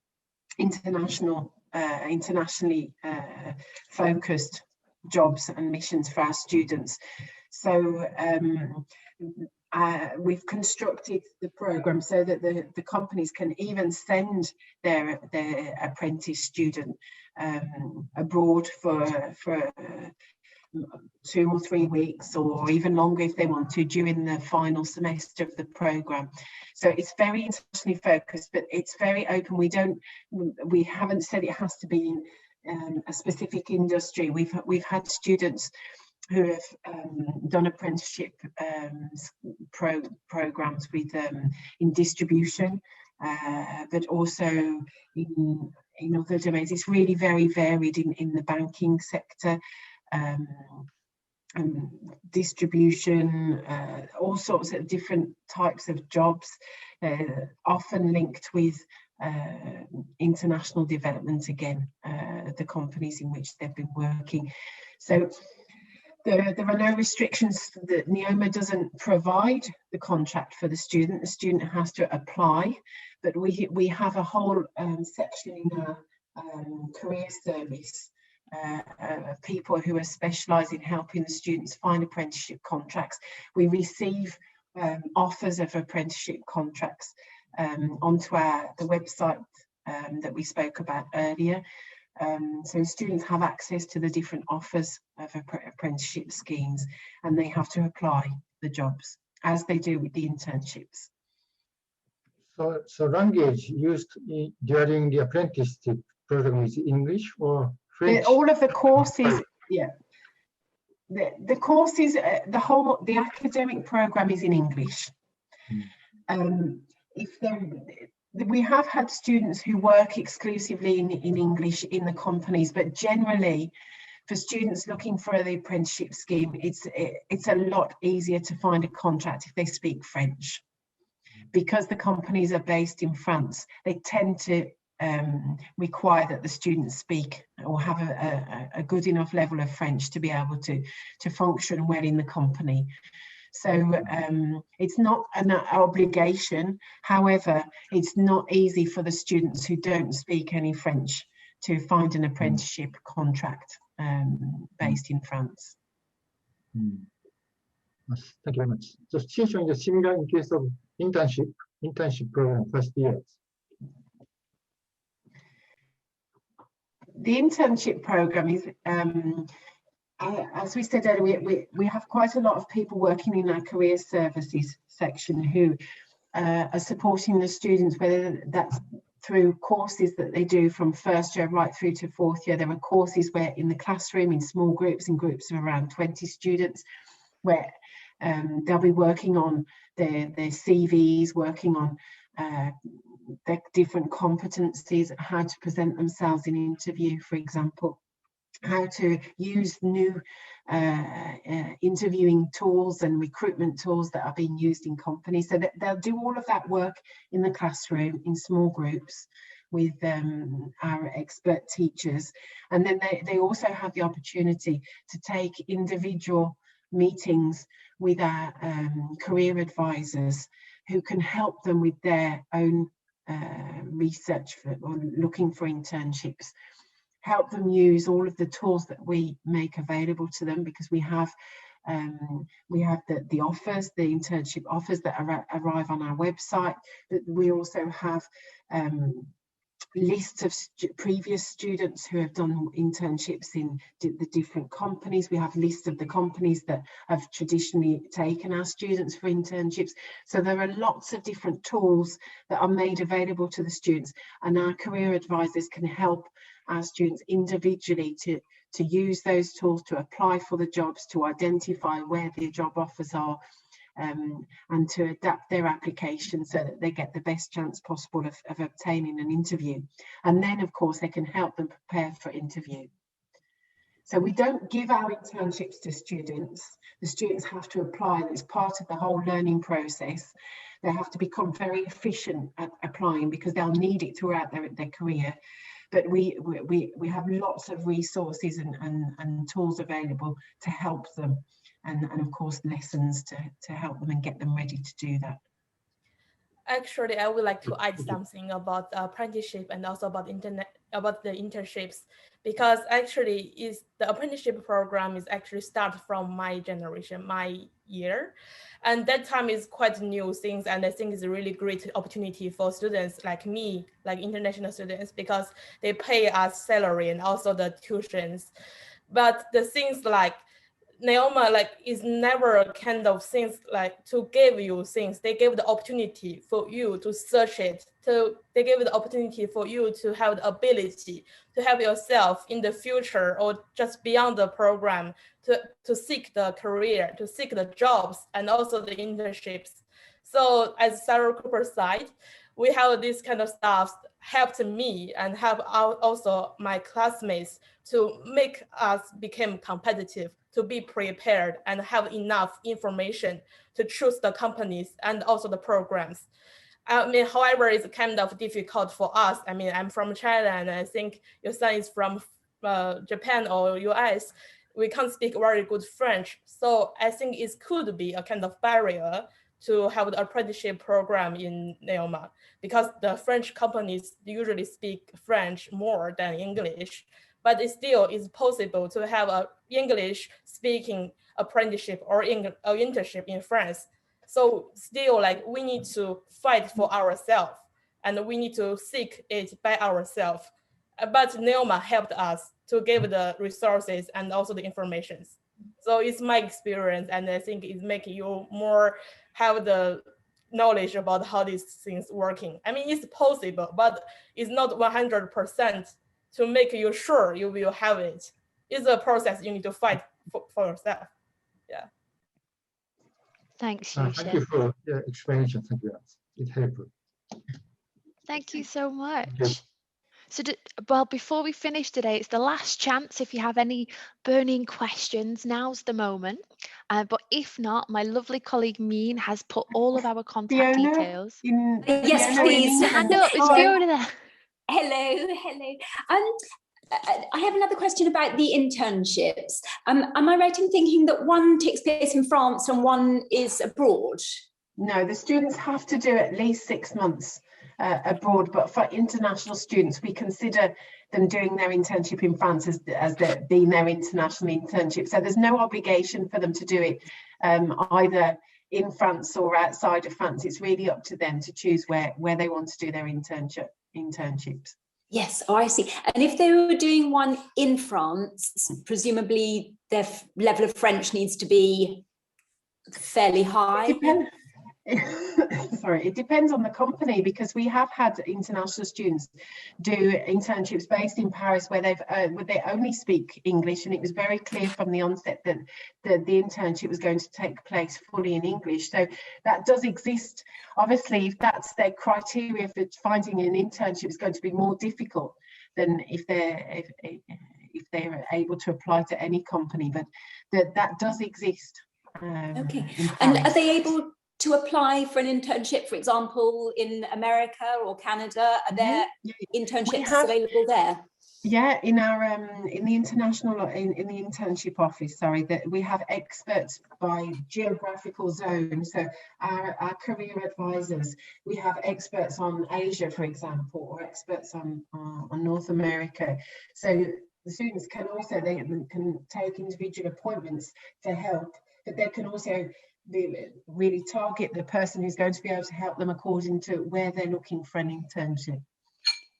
internationally focused jobs and missions for our students. So we've constructed the program so that the companies can even send their apprentice student abroad for 2 or 3 weeks, or even longer if they want to, during the final semester of the program. So it's very internationally focused, but it's very open. We haven't said it has to be in a specific industry. We've had students who have done apprenticeship programs with in distribution, but also in other domains. It's really very varied in the banking sector, distribution, all sorts of different types of jobs, often linked with international development again, the companies in which they've been working. So there are no restrictions. That NEOMA doesn't provide the contract for the student. The student has to apply, but we have a whole section in our career service of people who are specialised in helping the students find apprenticeship contracts. We receive offers of apprenticeship contracts onto the website that we spoke about earlier. So students have access to the different offers of apprenticeship schemes, and they have to apply the jobs as they do with the internships. So language used during the apprenticeship program is English or French? All of the courses, yeah. The courses, the academic program is in English. We have had students who work exclusively in English in the companies, but generally for students looking for the apprenticeship scheme, it's a lot easier to find a contract if they speak French. Because the companies are based in France, they tend to require that the students speak or have a good enough level of French to be able to function well in the company. So it's not an obligation. However, it's not easy for the students who don't speak any French to find an apprenticeship contract based in France. Thank you very much. The situation is similar in case of internship program first years. The internship program is, as we said earlier, we have quite a lot of people working in our career services section who are supporting the students, whether that's through courses that they do from first year right through to fourth year. There are courses where in the classroom, in small groups, in groups of around 20 students, where they'll be working on their CVs, working on their different competencies, how to present themselves in interview, for example, how to use new interviewing tools and recruitment tools that are being used in companies. So that they'll do all of that work in the classroom in small groups with our expert teachers. And then they also have the opportunity to take individual meetings with our career advisors who can help them with their own research or looking for internships, help them use all of the tools that we make available to them, because we have the offers, the internship offers that arrive on our website, but we also have lists of previous students who have done internships in the different companies. We have lists of the companies that have traditionally taken our students for internships. So there are lots of different tools that are made available to the students, and our career advisors can help our students individually to use those tools to apply for the jobs, to identify where the job offers are, and to adapt their application so that they get the best chance possible of obtaining an interview. And then, of course, they can help them prepare for interview. So we don't give our internships to students. The students have to apply, and it's part of the whole learning process. They have to become very efficient at applying because they'll need it throughout their career. But we have lots of resources and tools available to help them. And of course, lessons to help them and get them ready to do that. Actually, I would like to add something about apprenticeship and also about the internships, because actually the apprenticeship program is actually start from my generation, my year, and that time is quite new things, and I think it's a really great opportunity for students like me, like international students, because they pay us salary and also the tuitions. But the things like NEOMA is never a kind of things like to give you things. They give the opportunity for you to search it. They give the opportunity for you to have the ability to help yourself in the future or just beyond the program to seek the career, to seek the jobs and also the internships. So as Sarah Cooper side, we have this kind of stuff helped me and help also my classmates to make us become competitive, to be prepared and have enough information to choose the companies and also the programs. I mean, however, it's kind of difficult for us. I mean, I'm from China, and I think your son is from Japan or US. We can't speak very good French. So I think it could be a kind of barrier to have the apprenticeship program in NEOMA, because the French companies usually speak French more than English, but it still is possible to have a English speaking apprenticeship or internship in France. So still we need to fight for ourselves and we need to seek it by ourselves. But NEOMA helped us to give the resources and also the information. So it's my experience, and I think it's making you more have the knowledge about how these things working. I mean, it's possible, but it's not 100% to make you sure you will have it. It's a process you need to fight for yourself. Yeah. Thanks, Thank you for the explanation. Thank you. It's helpful. Thank you so much. Thank you. So, well, before we finish today, it's the last chance. If you have any burning questions, now's the moment. But if not, my lovely colleague Meen has put all of our contact Fiona, details. Yes, please. Hand up, it's Fiona there. Hello. I have another question about the internships. Am I right in thinking that one takes place in France and one is abroad? No, the students have to do at least 6 months abroad, but for international students, we consider them doing their internship in France as being their international internship. So there's no obligation for them to do it either in France or outside of France. It's really up to them to choose where they want to do their internships. Yes, I see. And if they were doing one in France, presumably their level of French needs to be fairly high. It depends on the company, because we have had international students do internships based in Paris where they only speak English, and it was very clear from the onset that the internship was going to take place fully in English. So that does exist. Obviously, if that's their criteria for finding an internship, is going to be more difficult than if they're able to apply to any company, but that does exist. Okay. And are they able to apply for an internship, for example, in America or Canada? Are there internships available there? Yeah, in our in the internship office, that we have experts by geographical zone. So our career advisors, we have experts on Asia, for example, or experts on North America. So the students can also can take individual appointments to help, but they can also really target the person who's going to be able to help them according to where they're looking for an internship.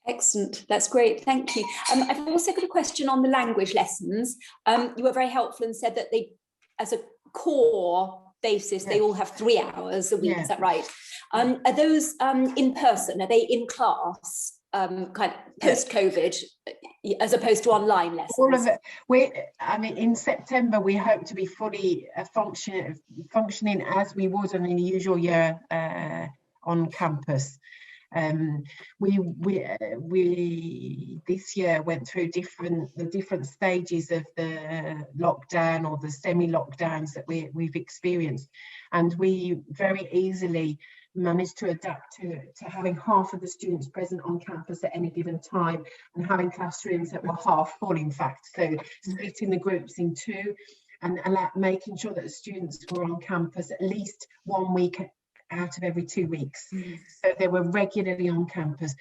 Excellent. That's great. Thank you. I've also got a question on the language lessons. You were very helpful and said that they, as a core basis, they all have 3 hours a week. Is that right? Are those in person? Are they in class? Kind of post-COVID, as opposed to online lessons? All of it. I mean, in September, we hope to be fully functioning as we would in the usual year on campus. We this year went through the different stages of the lockdown or the semi-lockdowns that we've experienced, and we very easily managed to adapt to having half of the students present on campus at any given time, and having classrooms that were half full, in fact, so splitting the groups in two and making sure that the students were on campus at least 1 week out of every 2 weeks. So they were regularly on campus,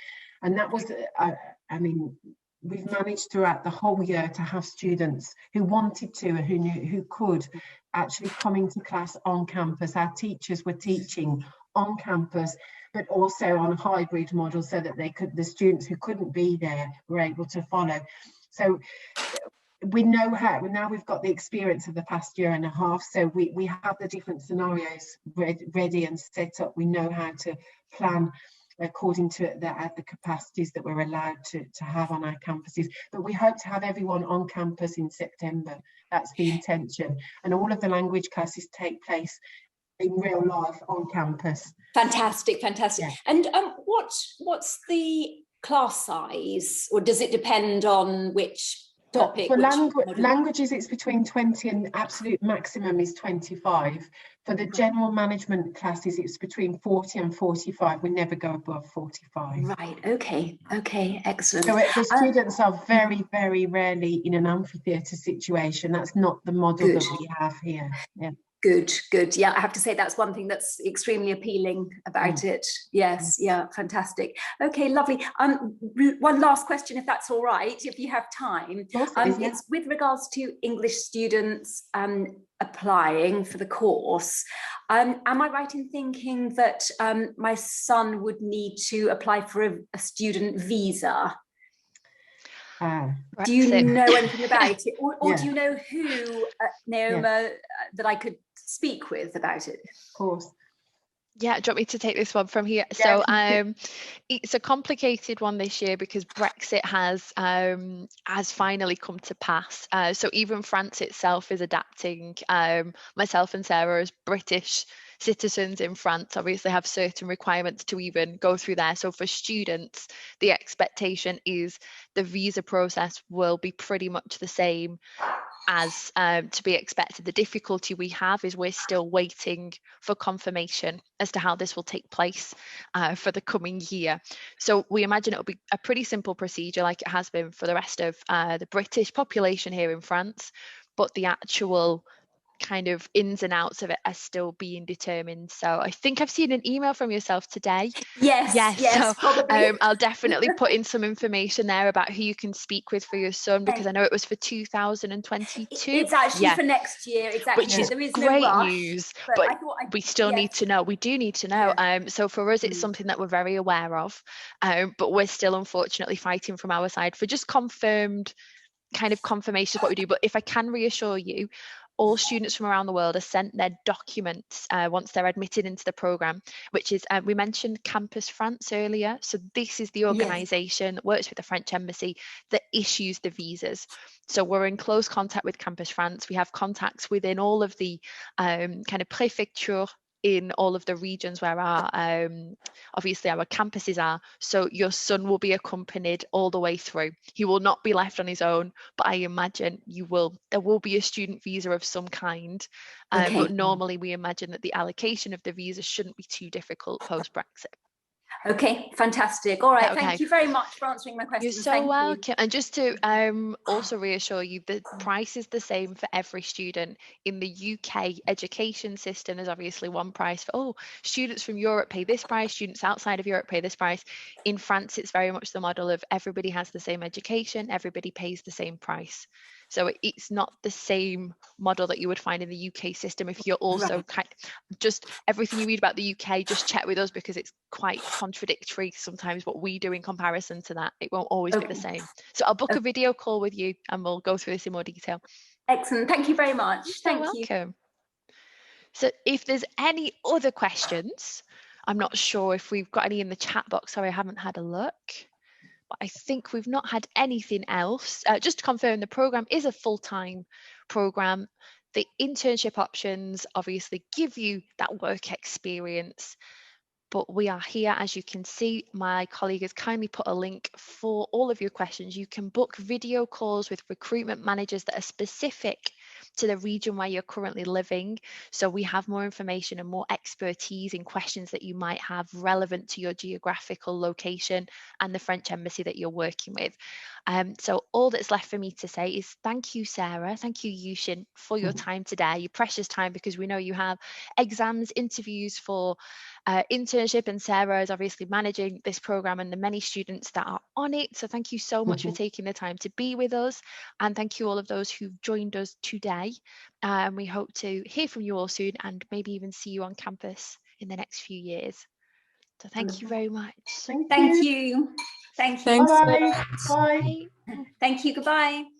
and that was I mean, we've managed throughout the whole year to have students who wanted to and who could actually come into class on campus. Our teachers were teaching on campus, but also on a hybrid model, so that the students who couldn't be there were able to follow. So we know how, now we've got the experience of the past year and a half, so we have the different scenarios ready and set up. We know how to plan according to the capacities that we're allowed to have on our campuses. But we hope to have everyone on campus in September. That's the intention. And all of the language classes take place in real life on campus. Fantastic, fantastic. Yeah. And what's the class size, or does it depend on which topic? For languages, it's between 20 and absolute maximum is 25. For the general management classes, it's between 40 and 45. We never go above 45. Right, okay, excellent. So the students are very, very rarely in an amphitheatre situation. That's not the model that we have here. Yeah. Good. Yeah, I have to say that's one thing that's extremely appealing about it. Yes, yeah, fantastic. Okay, lovely. One last question, if that's all right, if you have time. It's with regards to English students applying for the course. Am I right in thinking that my son would need to apply for a student visa? Do you know anything about it, or do you know who at NEOMA that I could speak with about it? Of course. Yeah, do you want me to take this one from here? Yeah. So it's a complicated one this year because Brexit has finally come to pass. So even France itself is adapting. Myself and Sarah, as British citizens in France, obviously have certain requirements to even go through there. So for students, the expectation is the visa process will be pretty much the same as to be expected. The difficulty we have is we're still waiting for confirmation as to how this will take place for the coming year. So we imagine it'll be a pretty simple procedure like it has been for the rest of the British population here in France, but the actual kind of ins and outs of it are still being determined. So I think I've seen an email from yourself today. Yes. So I'll definitely put in some information there about who you can speak with for your son, because I know it was for 2022. It's actually for next year, exactly. Which is great news, but we still need to know. We do need to know. So for us, it's something that we're very aware of, but we're still unfortunately fighting from our side for just confirmed kind of confirmation of what we do. But if I can reassure you, all students from around the world are sent their documents once they're admitted into the programme, which is, we mentioned Campus France earlier. So this is the organisation that works with the French embassy that issues the visas. So we're in close contact with Campus France. We have contacts within all of the kind of préfecture in all of the regions where our obviously our campuses are. So your son will be accompanied all the way through. He will not be left on his own, but I imagine there will be a student visa of some kind. But normally we imagine that the allocation of the visa shouldn't be too difficult post-Brexit. Okay, fantastic. All right, thank you very much for answering my questions. You're so welcome. And just to also reassure you, the price is the same for every student. In the UK education system, there's obviously one price for, students from Europe pay this price, students outside of Europe pay this price. In France, it's very much the model of everybody has the same education, everybody pays the same price. So it's not the same model that you would find in the UK system. If you're also just everything you read about the UK, just check with us, because it's quite contradictory sometimes what we do in comparison to that. It won't always be the same. So I'll book a video call with you and we'll go through this in more detail. Excellent. Thank you very much. You're welcome. So if there's any other questions, I'm not sure if we've got any in the chat box. Sorry, I haven't had a look. But I think we've not had anything else. Just to confirm, the program is a full-time program. The internship options obviously give you that work experience. But we are here, as you can see. My colleague has kindly put a link for all of your questions. You can book video calls with recruitment managers that are specific to the region where you're currently living. So we have more information and more expertise in questions that you might have relevant to your geographical location and the French embassy that you're working with. So all that's left for me to say is thank you, Sarah. Thank you, Yushin, for your time today, your precious time, because we know you have exams, interviews for internship, and Sarah is obviously managing this program and the many students that are on it. So thank you so much for taking the time to be with us, and thank you all of those who've joined us today. We hope to hear from you all soon and maybe even see you on campus in the next few years. So thank you very much. Thank you. Thank you. Bye. Bye. Thank you. Goodbye.